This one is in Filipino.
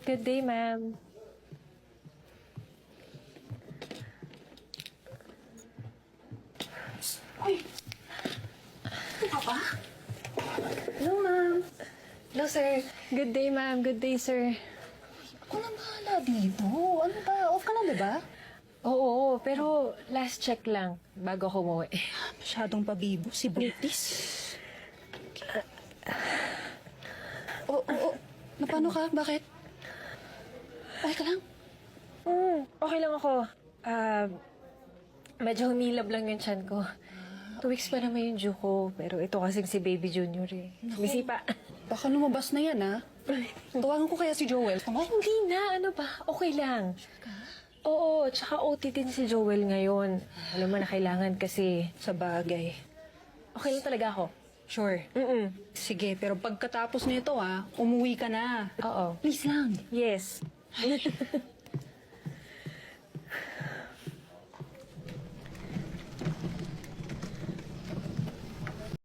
Good day, ma'am. Uy! Ano ka ba? Hello, ma'am. Hello, sir. Good day, ma'am. Good day, sir. Ako na bahala dito. Ano ba? Off ka na, di ba? Oo, pero last check lang bago ako umuwi. Masyadong pabibo si Buntis. Oo. Napano ka? Bakit? Okay ka lang? Okay lang ako. Medyo humilab lang yung tiyan ko. 2 weeks pa naman yung due ko. Pero ito kasing si Baby Junior eh. Bisipa. Baka lumabas na yan, ha? Tawagan ko kaya si Joel. Ay, hindi na. Ano ba? Okay lang. Oo, tsaka OT din si Joel ngayon. Alam mo na kailangan kasi. Sa bagay. Okay lang talaga ako. Sure. Sige, pero pagkatapos nito, umuwi ka na. Oo. Please lang. Yes.